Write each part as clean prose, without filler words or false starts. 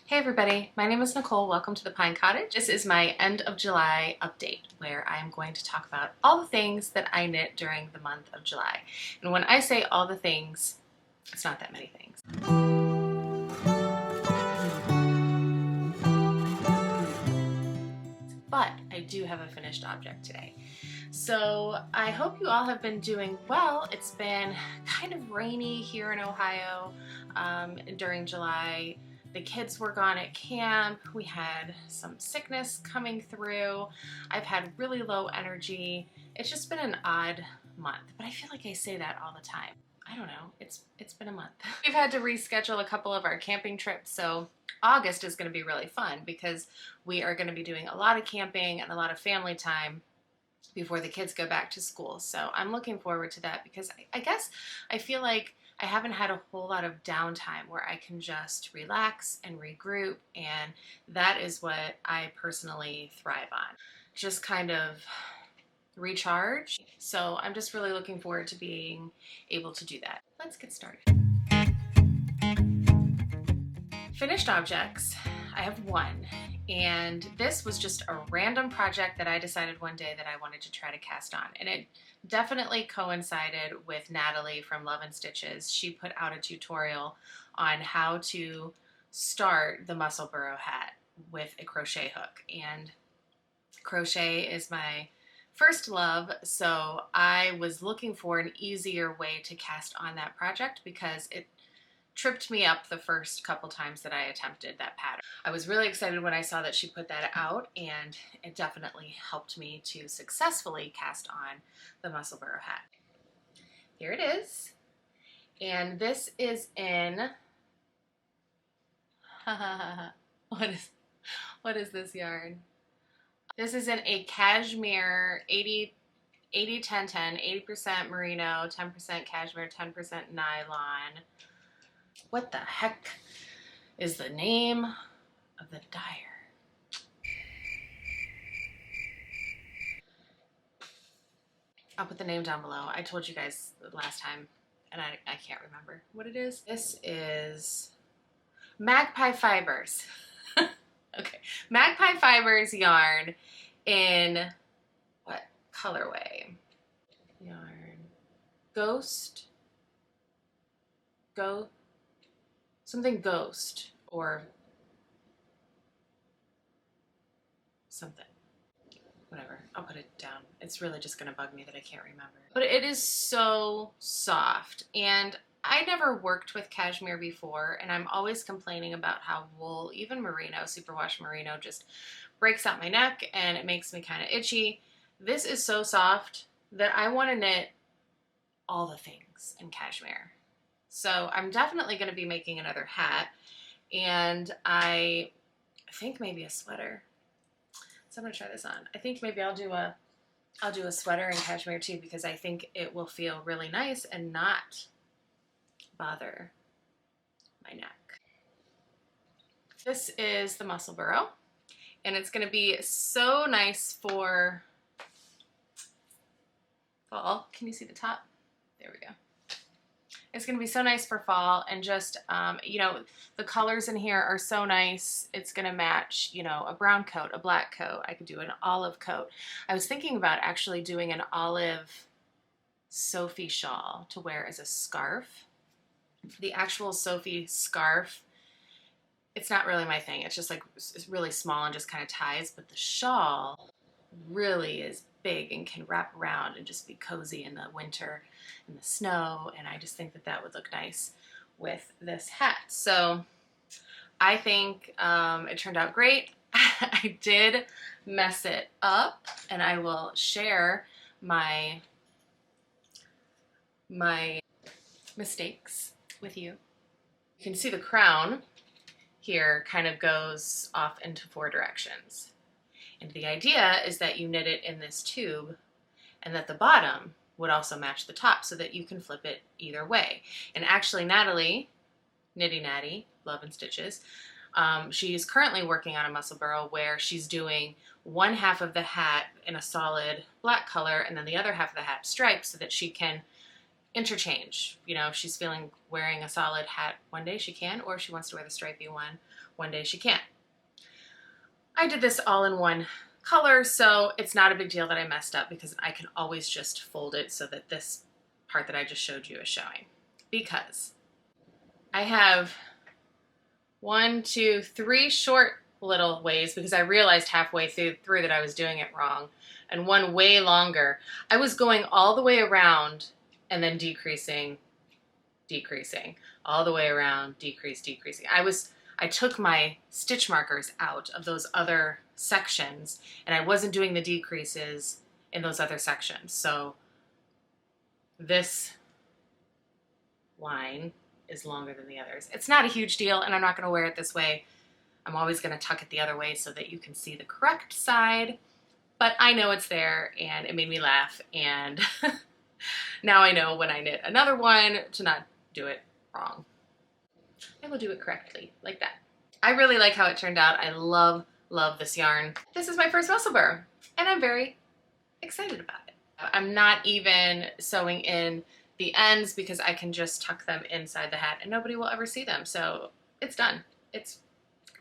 Hey everybody, my name is Nicole. Welcome to the Pine Cottage. This is my end of July update where I am going to talk about all the things that I knit during the month of July. And when I say all the things, it's not that many things. But I do have a finished object today. So I hope you all have been doing well. It's been kind of rainy here in Ohio during July. The kids were gone at camp. We had some sickness coming through. I've had really low energy. It's just been an odd month, but I feel like I say that all the time. I don't know, it's been a month. We've had to reschedule a couple of our camping trips, so August is going to be really fun because we are going to be doing a lot of camping and a lot of family time before the kids go back to school. So I'm looking forward to that because I guess I feel like I haven't had a whole lot of downtime where I can just relax and regroup, and that is what I personally thrive on. Just kind of recharge. So I'm just really looking forward to being able to do that. Let's get started. Finished objects, I have one, and this was just a random project that I decided one day that I wanted to try to cast on, and it definitely coincided with Natalie from Love and Stitches. She put out a tutorial on how to start the Musselburgh hat with a crochet hook, and crochet is my first love, so I was looking for an easier way to cast on that project because it tripped me up the first couple times that I attempted that pattern. I was really excited when I saw that she put that out, and it definitely helped me to successfully cast on the Musselburgh hat. Here it is, and this is in what is this yarn? This is in a cashmere 80-10-10, 80% merino, 10% cashmere, 10% nylon. What the heck is the name of the dyer? I'll put the name down below. I told you guys last time, and I can't remember what it is. This is MAGPIE Fibers. Okay, MAGPIE Fibers yarn in what colorway? Yarn. Something ghost or something. Whatever, I'll put it down. It's really just gonna bug me that I can't remember. But it is so soft, and I never worked with cashmere before, and I'm always complaining about how wool, even merino, superwash merino, just breaks out my neck and it makes me kind of itchy. This is so soft that I want to knit all the things in cashmere. So I'm definitely going to be making another hat, and I think maybe a sweater. So I'm going to try this on. I think maybe I'll do a sweater in cashmere too, because I think it will feel really nice and not bother my neck. This is the Musselburgh, and it's going to be so nice for fall. Can you see the top? There we go. It's going to be so nice for fall, and just, you know, the colors in here are so nice. It's going to match, you know, a brown coat, a black coat. I could do an olive coat. I was thinking about actually doing an olive Sophie shawl to wear as a scarf. The actual Sophie scarf, it's not really my thing. It's just like, it's really small and just kind of ties, but the shawl really is big and can wrap around and just be cozy in the winter in the snow, and I just think that that would look nice with this hat. So I think it turned out great. I did mess it up, and I will share my mistakes with you. You can see the crown here kind of goes off into 4 directions. And the idea is that you knit it in this tube, and that the bottom would also match the top so that you can flip it either way. And actually Natalie, Nitty Natty, Love and Stitches, she's currently working on a Musselburgh where she's doing one half of the hat in a solid black color and then the other half of the hat striped so that she can interchange. You know, if she's feeling wearing a solid hat one day, she can, or if she wants to wear the stripy one day, she can't. I did this all in one color, so it's not a big deal that I messed up because I can always just fold it so that this part that I just showed you is showing. Because I have 1, 2, 3 short little ways because I realized halfway through that I was doing it wrong, and one way longer. I was going all the way around and then decreasing, all the way around, decreasing. I took my stitch markers out of those other sections, and I wasn't doing the decreases in those other sections. So this line is longer than the others. It's not a huge deal, and I'm not going to wear it this way. I'm always going to tuck it the other way so that you can see the correct side, but I know it's there, and it made me laugh, and now I know when I knit another one to not do it wrong. I will do it correctly, like that. I really like how it turned out. I love this yarn. This is my first Musselburgh, and I'm very excited about it. I'm not even sewing in the ends because I can just tuck them inside the hat and nobody will ever see them. So it's done. It's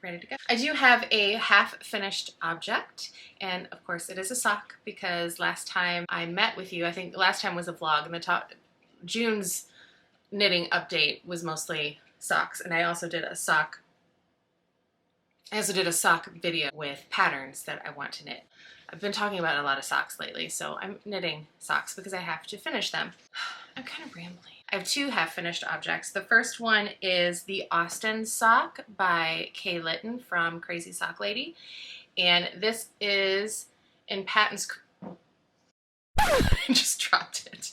ready to go. I do have a half finished object, and of course it is a sock because last time I met with you, I think the last time was a vlog, and June's knitting update was mostly socks, and I also did a sock video with patterns that I want to knit. I've been talking about a lot of socks lately, so I'm knitting socks because I have to finish them. I'm kind of rambling. I have 2 half-finished objects. The first one is the Austin sock by Kay Litton from Crazy Sock Lady, and this is in Patton's... I just dropped it.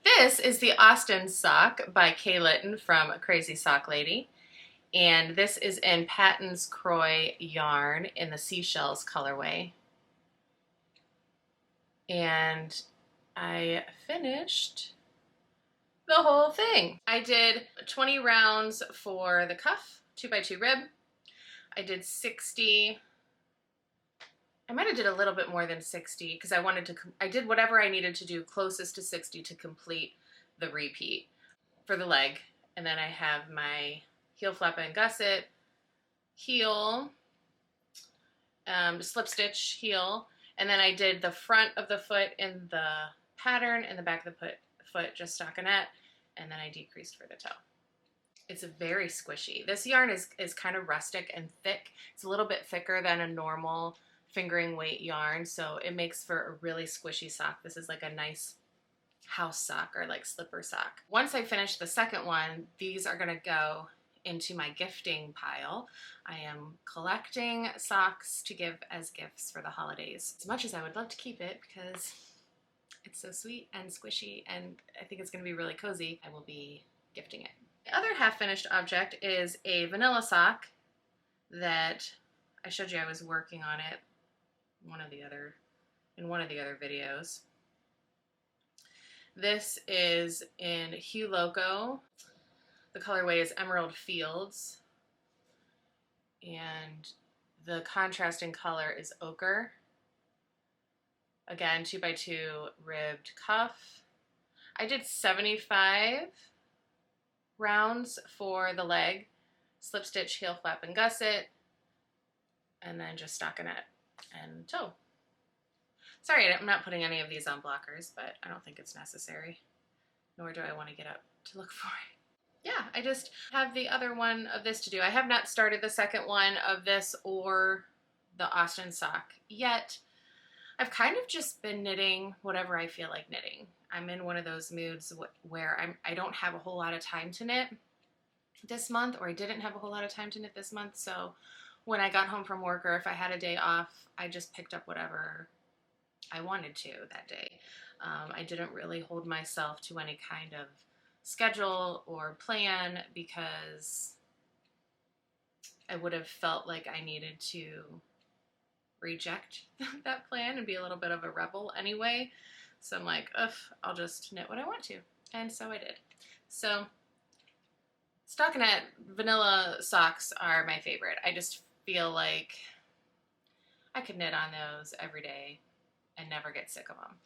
This is the Austin sock by Kay Litton from Crazy Sock Lady, and this is in Patton's Croy yarn in the Seashells colorway. And I finished the whole thing. I did 20 rounds for the cuff, 2x2 rib. I did 60. I might have did a little bit more than 60 because I did whatever I needed to do closest to 60 to complete the repeat for the leg. And then I have my heel flap and gusset, heel, slip stitch heel, and then I did the front of the foot in the pattern and the back of the foot just stockinette, and then I decreased for the toe. It's very squishy. This yarn is kind of rustic and thick. It's a little bit thicker than a normal fingering weight yarn, so it makes for a really squishy sock. This is like a nice house sock or like slipper sock. Once I finish the second one, these are gonna go into my gifting pile. I am collecting socks to give as gifts for the holidays. As much as I would love to keep it because it's so sweet and squishy and I think it's gonna be really cozy, I will be gifting it. The other half-finished object is a vanilla sock that I showed you I was working on it in one of the other videos. This is in Hue Loco. The colorway is Emerald Fields, and the contrasting color is ochre. Again, 2x2 ribbed cuff. I did 75 rounds for the leg, slip stitch, heel flap, and gusset, and then just stockinette and toe. Sorry, I'm not putting any of these on blockers, but I don't think it's necessary, nor do I want to get up to look for it. Yeah, I just have the other one of this to do. I have not started the second one of this or the Austin sock yet. I've kind of just been knitting whatever I feel like knitting. I'm in one of those moods where I don't have a whole lot of time to knit this month, or I didn't have a whole lot of time to knit this month, so when I got home from work or if I had a day off, I just picked up whatever I wanted to that day. I didn't really hold myself to any kind of schedule or plan because I would have felt like I needed to reject that plan and be a little bit of a rebel anyway. So I'm like, ugh, I'll just knit what I want to. And so I did. So stockinette vanilla socks are my favorite. I just feel like I could knit on those every day and never get sick of them.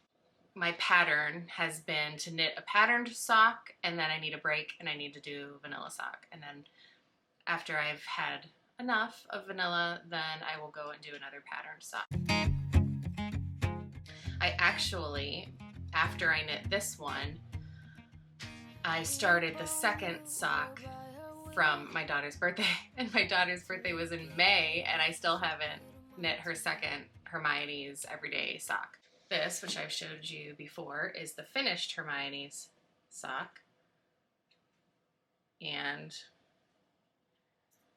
my pattern has been to knit a patterned sock, and then I need a break and I need to do vanilla sock. And then after I've had enough of vanilla, then I will go and do another patterned sock. I actually, after I knit this one, I started the second sock from my daughter's birthday, and my daughter's birthday was in May, and I still haven't knit her second Hermione's everyday sock. This, which I've showed you before, is the finished Hermione's sock, and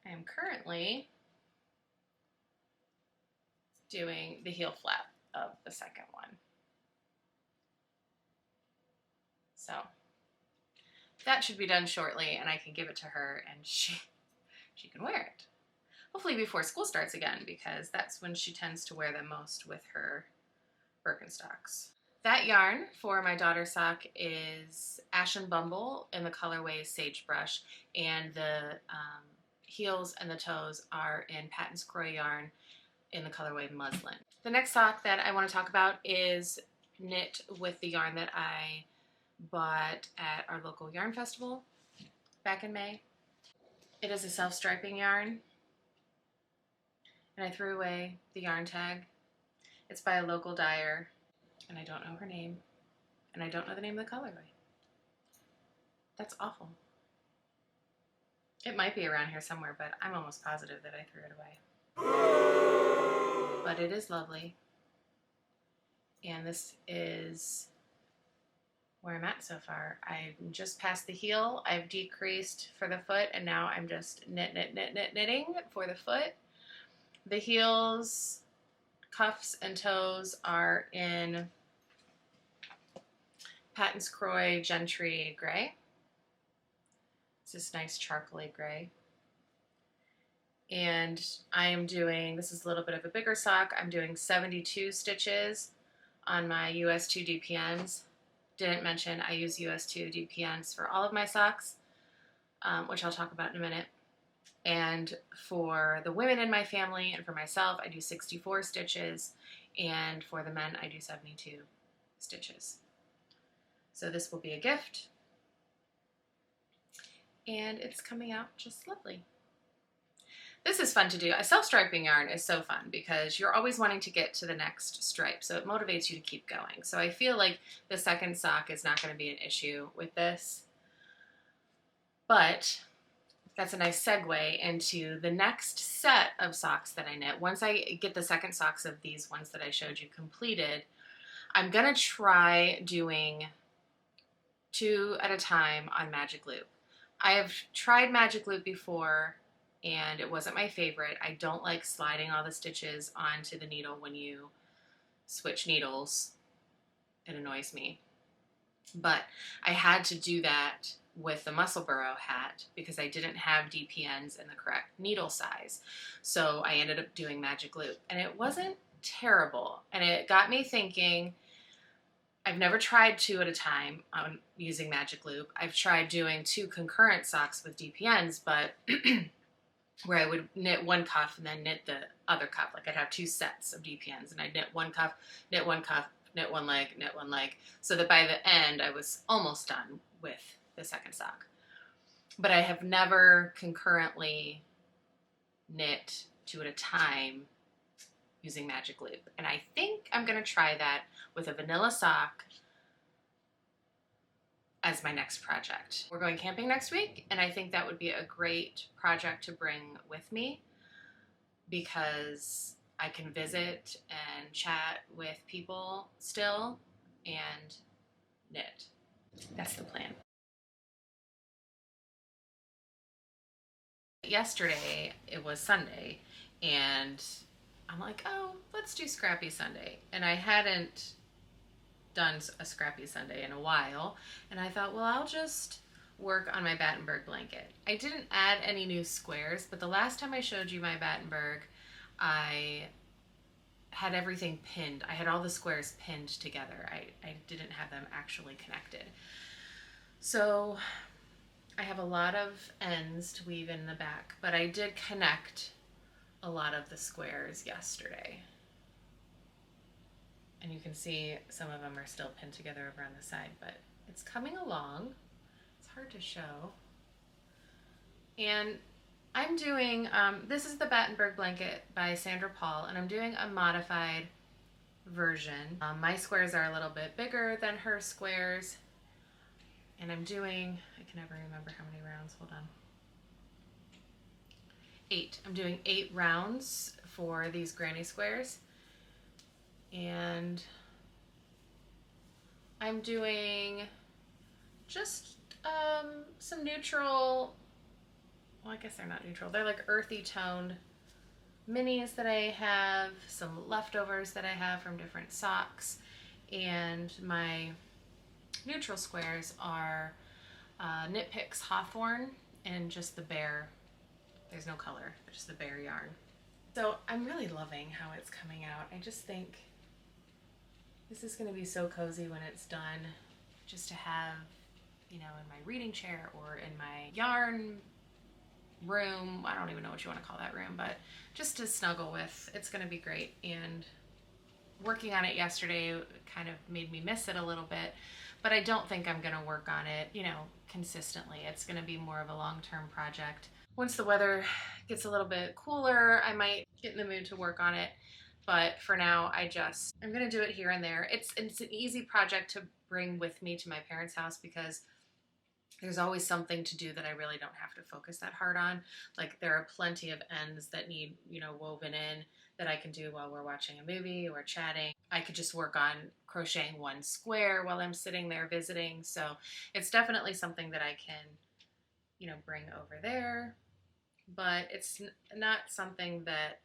I am currently doing the heel flap of the second one. So that should be done shortly, and I can give it to her and she can wear it. Hopefully before school starts again, because that's when she tends to wear them most with her Birkenstocks. That yarn for my daughter's sock is Ashen Bumble in the colorway Sagebrush, and the heels and the toes are in Patton's Croy yarn in the colorway Muslin. The next sock that I want to talk about is knit with the yarn that I bought at our local yarn festival back in May. It is a self-striping yarn, and I threw away the yarn tag. It's by a local dyer, and I don't know her name, and I don't know the name of the colorway. That's awful. It might be around here somewhere, but I'm almost positive that I threw it away. But it is lovely, and this is where I'm at so far. I'm just past the heel. I've decreased for the foot, and now I'm just knitting for the foot. The heels, cuffs, and toes are in Patton's Croy Gentry Gray. It's this nice charcoaly gray. And I am doing, this is a little bit of a bigger sock, I'm doing 72 stitches on my US 2 DPNs. Didn't mention I use US 2 DPNs for all of my socks, which I'll talk about in a minute. And for the women in my family and for myself, I do 64 stitches, and for the men, I do 72 stitches. So this will be a gift, and it's coming out just lovely. This is fun to do. A self-striping yarn is so fun because you're always wanting to get to the next stripe, so it motivates you to keep going. So I feel like the second sock is not going to be an issue with this, but that's a nice segue into the next set of socks that I knit. Once I get the second socks of these ones that I showed you completed, I'm going to try doing 2 at a time on Magic Loop. I have tried Magic Loop before, and it wasn't my favorite. I don't like sliding all the stitches onto the needle when you switch needles. It annoys me. But I had to do that with the Musselburgh Hat because I didn't have DPNs in the correct needle size. So I ended up doing Magic Loop, and it wasn't terrible. And it got me thinking, I've never tried 2 at a time on using Magic Loop. I've tried doing 2 concurrent socks with DPNs, but where I would knit one cuff and then knit the other cuff. Like I'd have 2 sets of DPNs, and I'd knit one cuff, knit one cuff, knit one leg, knit one leg, so that by the end I was almost done with the second sock. But I have never concurrently knit 2 at a time using Magic Loop, and I think I'm going to try that with a vanilla sock as my next project. We're going camping next week, and I think that would be a great project to bring with me because I can visit and chat with people still and knit. That's the plan. Yesterday, it was Sunday, and I'm like, oh, let's do Scrappy Sunday. And I hadn't done a Scrappy Sunday in a while, and I thought, well, I'll just work on my Battenberg blanket. I didn't add any new squares, but the last time I showed you my Battenberg, I had everything pinned. I had all the squares pinned together. I didn't have them actually connected. So I have a lot of ends to weave in the back, but I did connect a lot of the squares yesterday. And you can see some of them are still pinned together over on the side, but it's coming along. It's hard to show. And I'm doing, this is the Battenberg blanket by Sandra Paul, and I'm doing a modified version. My squares are a little bit bigger than her squares, and I'm doing, I can never remember how many rounds, hold on. 8. I'm doing 8 rounds for these granny squares, and I'm doing just some neutral, well, I guess they're not neutral, they're like earthy toned minis that I have, some leftovers that I have from different socks, and my neutral squares are Knit Picks Hawthorne and just the Bear. There's no color, but just the Bear yarn. So I'm really loving how it's coming out. I just think this is going to be so cozy when it's done, just to have, you know, in my reading chair or in my yarn room. I don't even know what you want to call that room, but just to snuggle with. It's going to be great. And working on it yesterday kind of made me miss it a little bit, but I don't think I'm going to work on it, you know, consistently. It's going to be more of a long-term project. Once the weather gets a little bit cooler, I might get in the mood to work on it. But for now, I'm going to do it here and there. It's an easy project to bring with me to my parents' house because there's always something to do that I really don't have to focus that hard on. Like, there are plenty of ends that need, you know, woven in that I can do while we're watching a movie or chatting. I could just work on crocheting one square while I'm sitting there visiting. So it's definitely something that I can, you know, bring over there. But it's not something that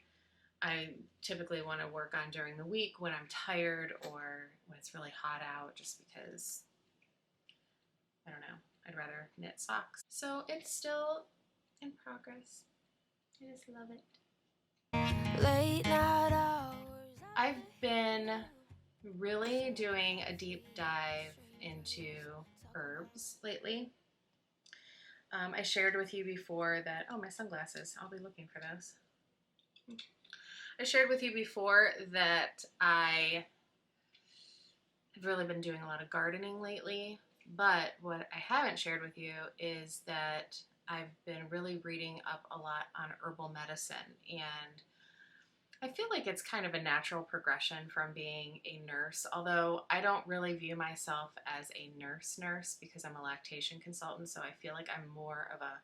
I typically want to work on during the week when I'm tired or when it's really hot out, just because, I don't know, I'd rather knit socks. So it's still in progress. I just love it. Late night hours. I've been really doing a deep dive into herbs lately. I shared with you before that, oh, my sunglasses, I'll be looking for those. I shared with you before that I have really been doing a lot of gardening lately, but what I haven't shared with you is that I've been really reading up a lot on herbal medicine, and I feel like it's kind of a natural progression from being a nurse, although I don't really view myself as a nurse because I'm a lactation consultant, so I feel like I'm more of a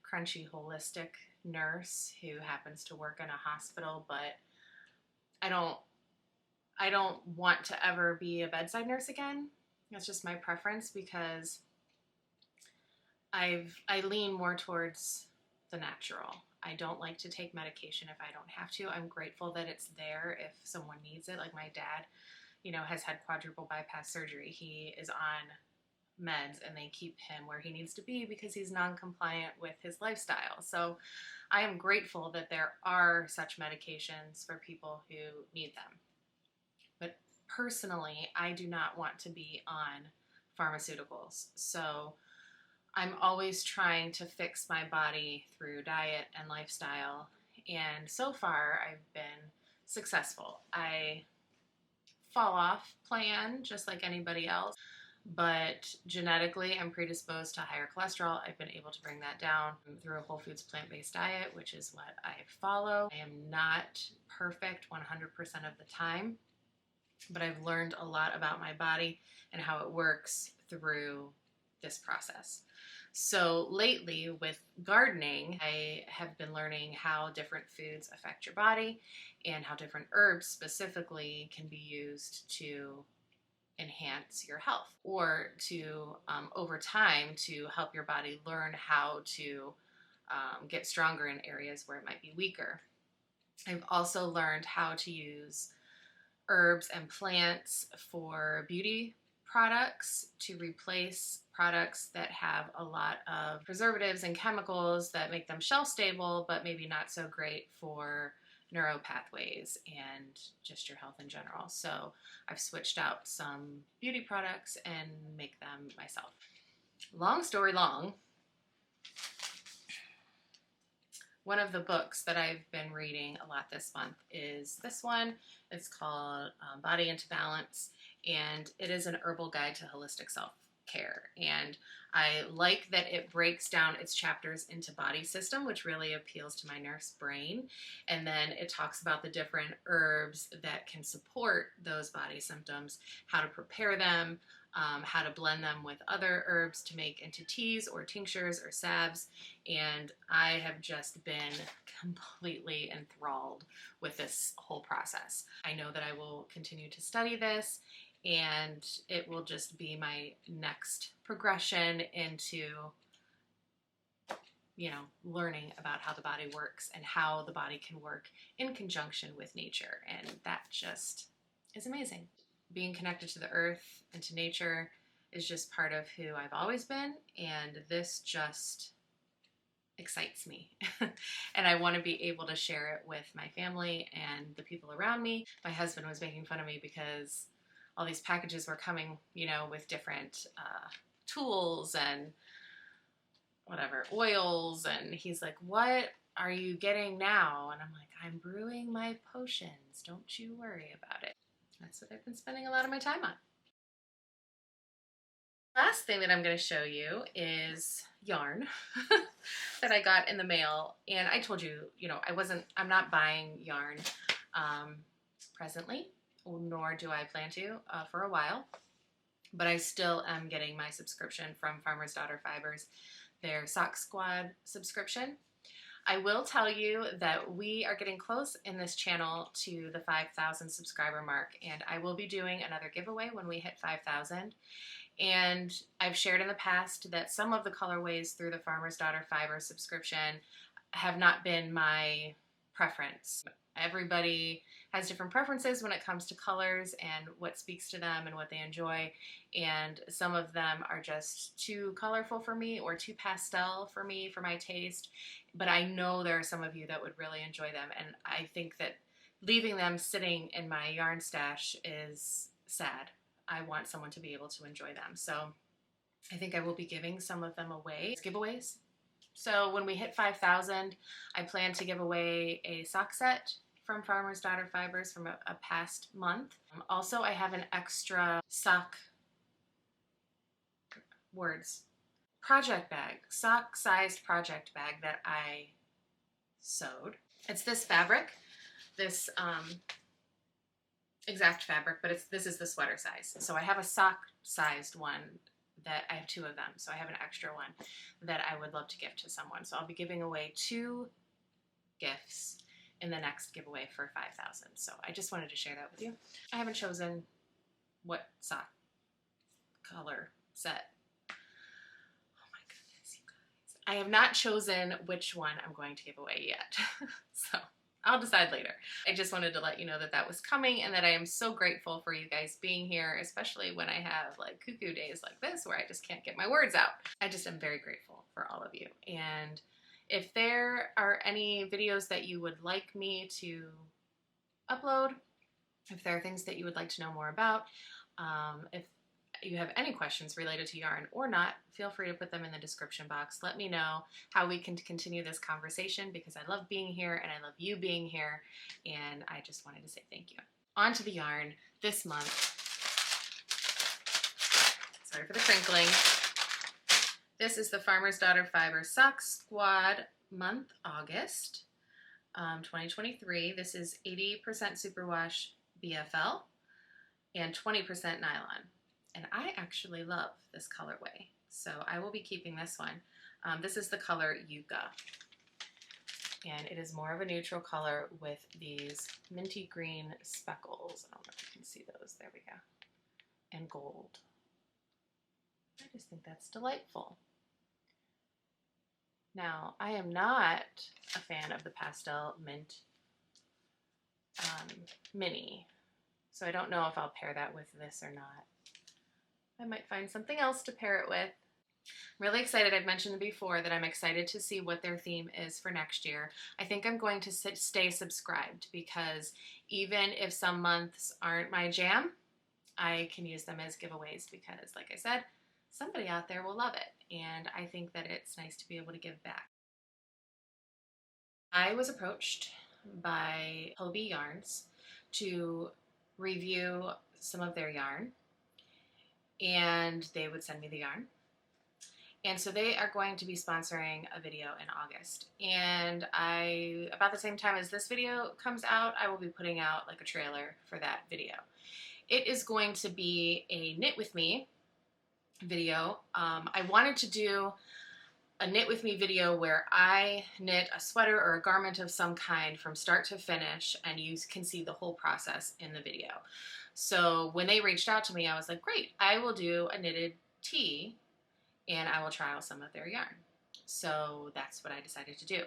crunchy, holistic nurse who happens to work in a hospital, but I don't want to ever be a bedside nurse again. That's just my preference because I lean more towards the natural. I don't like to take medication if I don't have to. I'm grateful that it's there if someone needs it. Like my dad, you know, has had quadruple bypass surgery. He is on meds and they keep him where he needs to be because he's non-compliant with his lifestyle. So I am grateful that there are such medications for people who need them. But personally, I do not want to be on pharmaceuticals. So I'm always trying to fix my body through diet and lifestyle, and so far I've been successful. I fall off plan just like anybody else, but genetically I'm predisposed to higher cholesterol. I've been able to bring that down through a whole foods plant-based diet, which is what I follow. I am not perfect 100% of the time, but I've learned a lot about my body and how it works through this process. So lately with gardening, I have been learning how different foods affect your body and how different herbs specifically can be used to enhance your health or to, over time, to help your body learn how to get stronger in areas where it might be weaker. I've also learned how to use herbs and plants for beauty products to replace products that have a lot of preservatives and chemicals that make them shelf stable, but maybe not so great for neuro pathways and just your health in general. So I've switched out some beauty products and make them myself. Long story long, One of the books that I've been reading a lot this month is this one. It's called Body into Balance, and it is an herbal guide to holistic self-care. And I like that it breaks down its chapters into body system, which really appeals to my nurse brain. And then it talks about the different herbs that can support those body symptoms, how to prepare them, how to blend them with other herbs to make into teas or tinctures or salves. And I have just been completely enthralled with this whole process. I know that I will continue to study this, and it will just be my next progression into, you know, learning about how the body works and how the body can work in conjunction with nature. And that just is amazing. Being connected to the earth and to nature is just part of who I've always been, and this just excites me. And I want to be able to share it with my family and the people around me. My husband was making fun of me because all these packages were coming, you know, with different tools and whatever, oils, and he's like, what are you getting now? And I'm like, I'm brewing my potions, don't you worry about it. That's what I've been spending a lot of my time on. Last thing that I'm going to show you is yarn that I got in the mail. And I told you, you know, I'm not buying yarn presently, nor do I plan to for a while. But I still am getting my subscription from Farmer's Daughter Fibers, their Sock Squad subscription. I will tell you that we are getting close in this channel to the 5,000 subscriber mark, and I will be doing another giveaway when we hit 5,000. And I've shared in the past that some of the colorways through the Farmer's Daughter Fiber subscription have not been my preference. Everybody has different preferences when it comes to colors and what speaks to them and what they enjoy, and some of them are just too colorful for me or too pastel for me, for my taste. But I know there are some of you that would really enjoy them, and I think that leaving them sitting in my yarn stash is sad. I want someone to be able to enjoy them. So I think I will be giving some of them away as giveaways. So when we hit 5,000, I plan to give away a sock set from Farmer's Daughter Fibers from a past month. Also, I have an extra project bag, sock-sized project bag that I sewed. It's this fabric, this exact fabric, but this is the sweater size. So I have a sock-sized one that I have 2 of them. So I have an extra one that I would love to gift to someone. So I'll be giving away 2 gifts in the next giveaway for 5,000. So I just wanted to share that with you. I haven't chosen what sock color set. Oh my goodness, you guys. I have not chosen which one I'm going to give away yet. So I'll decide later. I just wanted to let you know that that was coming, and that I am so grateful for you guys being here, especially when I have like cuckoo days like this where I just can't get my words out. I just am very grateful for all of you. And if there are any videos that you would like me to upload, if there are things that you would like to know more about, if you have any questions related to yarn or not, feel free to put them in the description box. Let me know how we can continue this conversation, because I love being here and I love you being here, and I just wanted to say thank you. On to the yarn this month. Sorry for the crinkling. This is the Farmer's Daughter Fiber Sock Squad month, August 2023. This is 80% superwash BFL and 20% nylon. And I actually love this colorway, so I will be keeping this one. This is the color Yucca, and it is more of a neutral color with these minty green speckles. I don't know if you can see those. There we go. And gold. I just think that's delightful. Now, I am not a fan of the pastel mint mini, so I don't know if I'll pair that with this or not. I might find something else to pair it with. Really excited. I've mentioned before that I'm excited to see what their theme is for next year. I think I'm going to stay subscribed, because even if some months aren't my jam, I can use them as giveaways, because like I said, somebody out there will love it, and I think that it's nice to be able to give back. I was approached by Hobie Yarns to review some of their yarn, and they would send me the yarn. And so they are going to be sponsoring a video in August. And about the same time as this video comes out, I will be putting out like a trailer for that video. It is going to be a knit with me video. I wanted to do a knit with me video where I knit a sweater or a garment of some kind from start to finish, and you can see the whole process in the video. So when they reached out to me, I was like, great, I will do a knitted tee and I will trial some of their yarn. So that's what I decided to do.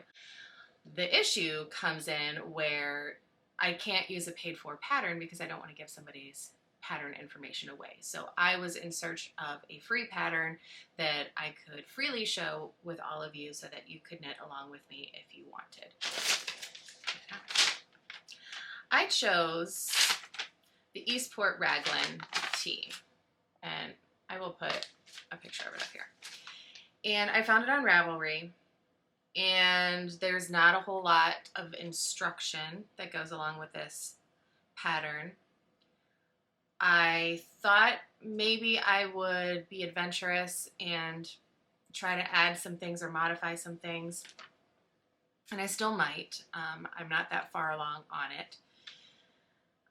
The issue comes in where I can't use a paid for pattern because I don't want to give somebody's pattern information away. So I was in search of a free pattern that I could freely show with all of you so that you could knit along with me if you wanted. I chose the EASTPORT Raglan tee, and I will put a picture of it up here. And I found it on Ravelry, and there's not a whole lot of instruction that goes along with this pattern. I thought maybe I would be adventurous and try to add some things or modify some things, and I still might. I'm not that far along on it.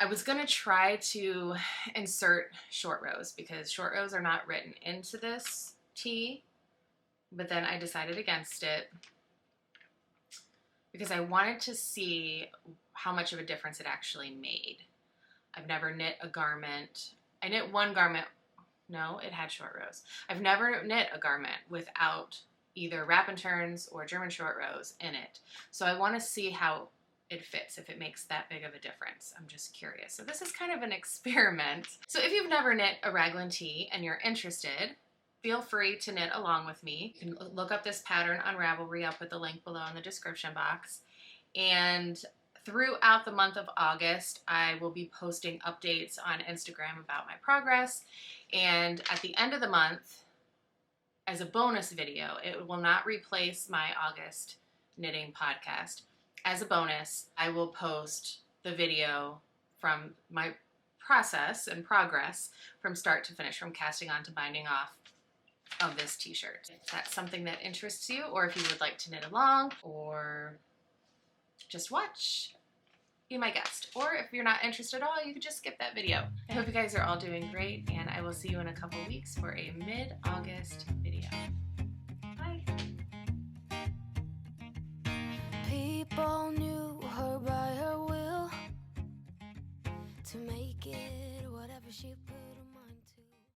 I was going to try to insert short rows because short rows are not written into this tee, but then I decided against it because I wanted to see how much of a difference it actually made. I've never knit a garment. I knit one garment. No, it had short rows. I've never knit a garment without either wrap and turns or German short rows in it. So I want to see how it fits, if it makes that big of a difference. I'm just curious. So this is kind of an experiment. So if you've never knit a raglan tee and you're interested, feel free to knit along with me. You can look up this pattern on Ravelry. I'll put the link below in the description box. And throughout the month of August, I will be posting updates on Instagram about my progress. And at the end of the month, as a bonus video, it will not replace my August knitting podcast. As a bonus, I will post the video from my process and progress from start to finish, from casting on to binding off of this t-shirt. If that's something that interests you, or if you would like to knit along or just watch, be my guest. Or if you're not interested at all, you could just skip that video. I hope you guys are all doing great, and I will see you in a couple weeks for a mid-August video. Bye. People knew